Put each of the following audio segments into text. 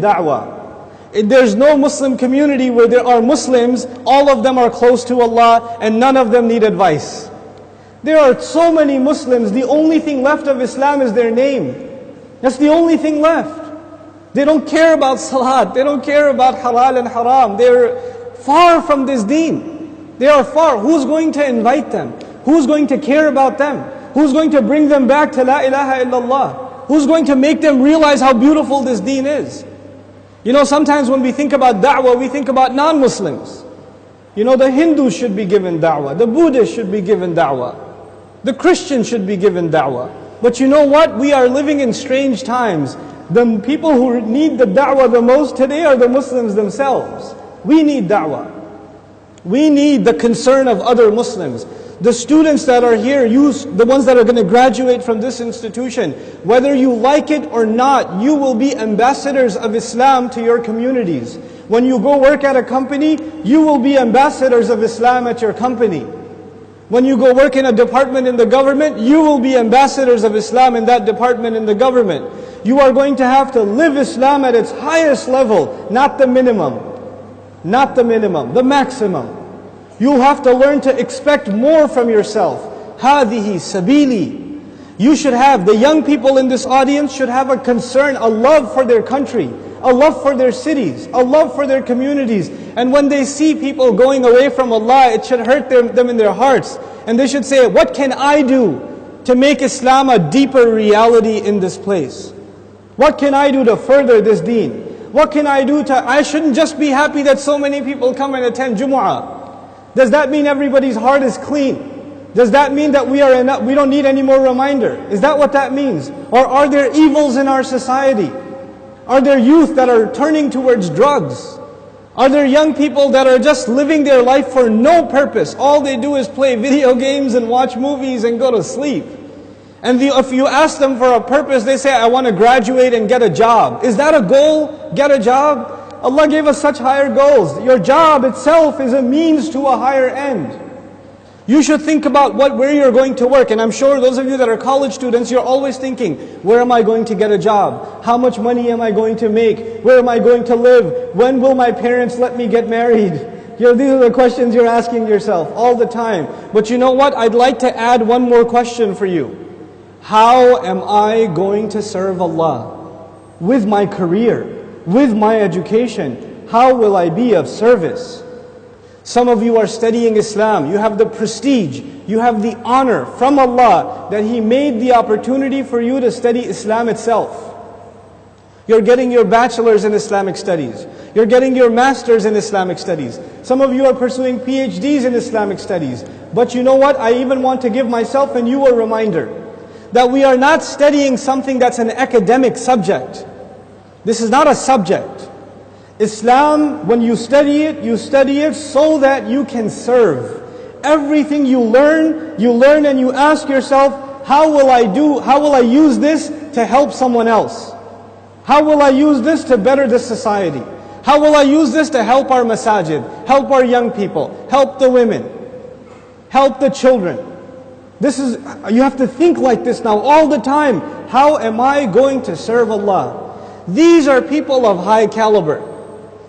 da'wah. There's no Muslim community where there are Muslims, all of them are close to Allah, and none of them need advice. There are so many Muslims, the only thing left of Islam is their name. That's the only thing left. They don't care about salat, they don't care about halal and haram. They're far from this deen. They are far. Who's going to invite them? Who's going to care about them? Who's going to bring them back to La ilaha illallah? Who's going to make them realize how beautiful this deen is? You know, sometimes when we think about da'wah, we think about non-Muslims. You know, the Hindus should be given da'wah, the Buddhists should be given da'wah, the Christians should be given da'wah. But you know what? We are living in strange times. The people who need the da'wah the most today are the Muslims themselves. We need da'wah. We need the concern of other Muslims. The students that are here, the ones that are going to graduate from this institution, whether you like it or not, you will be ambassadors of Islam to your communities. When you go work at a company, you will be ambassadors of Islam at your company. When you go work in a department in the government, you will be ambassadors of Islam in that department in the government. You are going to have to live Islam at its highest level, not the minimum. Not the minimum, the maximum. You'll have to learn to expect more from yourself. هَذِهِ sabili. You should have, the young people in this audience should have a concern, a love for their country, a love for their cities, a love for their communities. And when they see people going away from Allah, it should hurt them in their hearts. And they should say, what can I do to make Islam a deeper reality in this place? What can I do to further this deen? What can I do I shouldn't just be happy that so many people come and attend Jumu'ah. Does that mean everybody's heart is clean? Does that mean that we don't need any more reminder? Is that what that means? Or are there evils in our society? Are there youth that are turning towards drugs? Are there young people that are just living their life for no purpose? All they do is play video games and watch movies and go to sleep. And if you ask them for a purpose, they say, I want to graduate and get a job. Is that a goal? Get a job? Allah gave us such higher goals. Your job itself is a means to a higher end. You should think about where you're going to work. And I'm sure those of you that are college students, you're always thinking, where am I going to get a job? How much money am I going to make? Where am I going to live? When will my parents let me get married? These are the questions you're asking yourself all the time. But you know what? I'd like to add one more question for you. How am I going to serve Allah? With my career, with my education, how will I be of service? Some of you are studying Islam. You have the prestige, you have the honor from Allah that He made the opportunity for you to study Islam itself. You're getting your bachelor's in Islamic studies. You're getting your master's in Islamic studies. Some of you are pursuing PhDs in Islamic studies. But you know what? I even want to give myself and you a reminder that we are not studying something that's an academic subject. This is not a subject. Islam, when you study it so that you can serve. Everything you learn and you ask yourself, how will I use this to help someone else? How will I use this to better this society? How will I use this to help our masajid, help our young people, help the women, help the children? You have to think like this now all the time. How am I going to serve Allah? These are people of high caliber.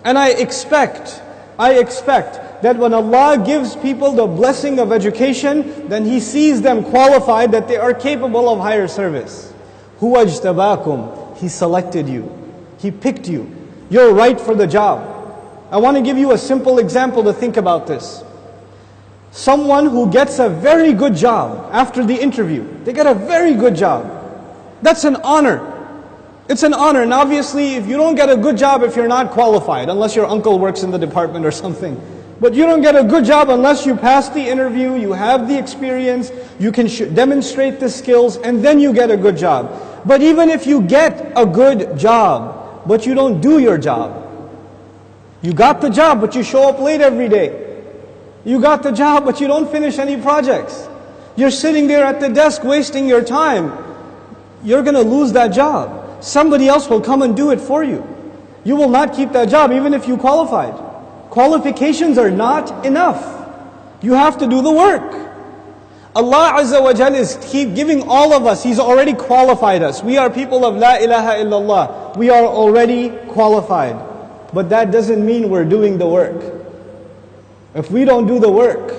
And I expect that when Allah gives people the blessing of education, then He sees them qualified, that they are capable of higher service. Huwa ajtabakum. He selected you. He picked you. You're right for the job. I want to give you a simple example to think about this. Someone who gets a very good job after the interview, they get a very good job. That's an honor. It's an honor. And obviously, if you don't get a good job if you're not qualified, unless your uncle works in the department or something. But you don't get a good job unless you pass the interview, you have the experience, you can demonstrate the skills, and then you get a good job. But even if you get a good job, but you don't do your job, you got the job, but you show up late every day. You got the job, but you don't finish any projects. You're sitting there at the desk wasting your time. You're going to lose that job. Somebody else will come and do it for you. You will not keep that job even if you qualified. Qualifications are not enough. You have to do the work. Allah Azza wa Jal is keep giving all of us. He's already qualified us. We are people of La ilaha illallah. we are already qualified. But that doesn't mean we're doing the work. If we don't do the work,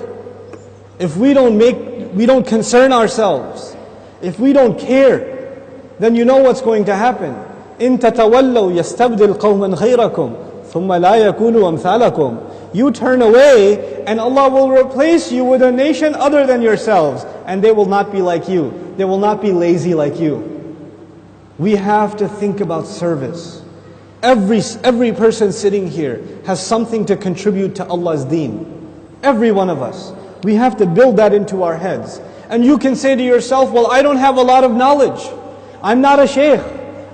if we don't concern ourselves, if we don't care, then you know what's going to happen. إِن تَتَوَلَّوْا يَسْتَبْدِلْ قَوْمًا غَيْرَكُمْ ثُمَّ لَا يَكُونُوا أَمْثَالَكُمْ. You turn away and Allah will replace you with a nation other than yourselves, and they will not be like you. They will not be lazy like you. We have to think about service. Every person sitting here has something to contribute to Allah's deen. Every one of us. We have to build that into our heads. And you can say to yourself, well, I don't have a lot of knowledge. I'm not a shaykh.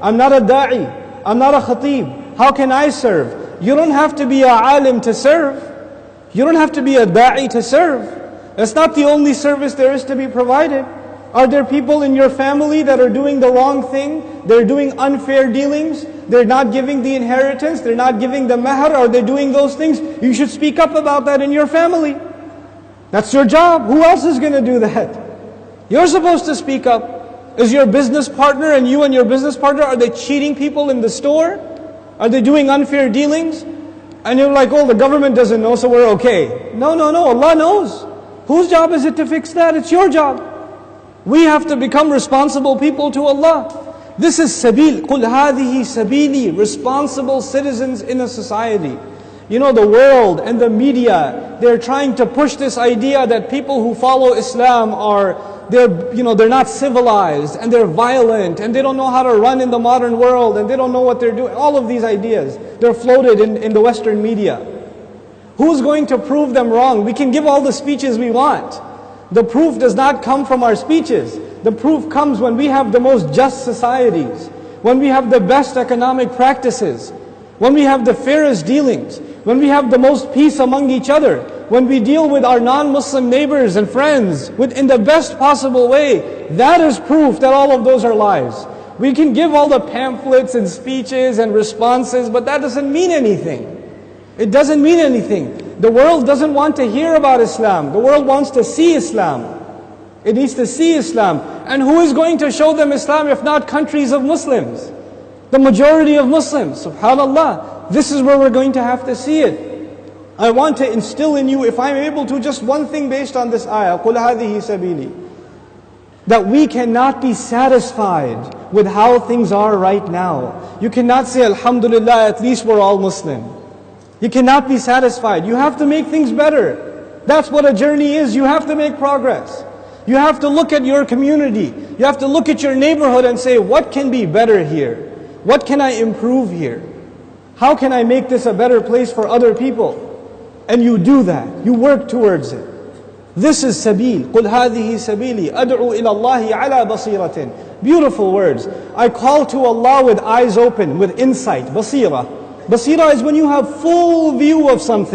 I'm not a da'i. I'm not a khatib. How can I serve? You don't have to be a alim to serve. You don't have to be a da'i to serve. That's not the only service there is to be provided. Are there people in your family that are doing the wrong thing? They're doing unfair dealings. They're not giving the inheritance. They're not giving the mahar. Are they doing those things? You should speak up about that in your family. That's your job. Who else is going to do that? You're supposed to speak up. Is your business partner and you and your business partner, are they cheating people in the store? Are they doing unfair dealings? And you're like, oh, the government doesn't know, so we're okay. No, Allah knows. Whose job is it to fix that? It's your job. We have to become responsible people to Allah. This is sabil. قُلْ هَذِهِ sabili. Responsible citizens in a society. You know, the world and the media, they're trying to push this idea that people who follow Islam they're not civilized and they're violent and they don't know how to run in the modern world and they don't know what they're doing. All of these ideas, they're floated in the Western media. Who's going to prove them wrong? We can give all the speeches we want. The proof does not come from our speeches. The proof comes when we have the most just societies, when we have the best economic practices, when we have the fairest dealings, when we have the most peace among each other, when we deal with our non-Muslim neighbors and friends in the best possible way. That is proof that all of those are lies. We can give all the pamphlets and speeches and responses, but that doesn't mean anything. It doesn't mean anything. The world doesn't want to hear about Islam. The world wants to see Islam. It needs to see Islam. And who is going to show them Islam if not countries of Muslims? The majority of Muslims. SubhanAllah. This is where we're going to have to see it. I want to instill in you, if I'm able to, just one thing based on this ayah. قُلْ هَذِهِ سَبِيلِي. That we cannot be satisfied with how things are right now. You cannot say, Alhamdulillah, at least we're all Muslim. You cannot be satisfied. You have to make things better. That's what a journey is. You have to make progress. You have to look at your community. You have to look at your neighborhood and say, what can be better here? What can I improve here? How can I make this a better place for other people? And you do that. You work towards it. This is sabil. قُلْ هَذِهِ سَبِيلِي أَدْعُو إِلَى اللَّهِ عَلَى بَصِيرَةٍ. Beautiful words. I call to Allah with eyes open, with insight, basira. Basira is when you have full view of something.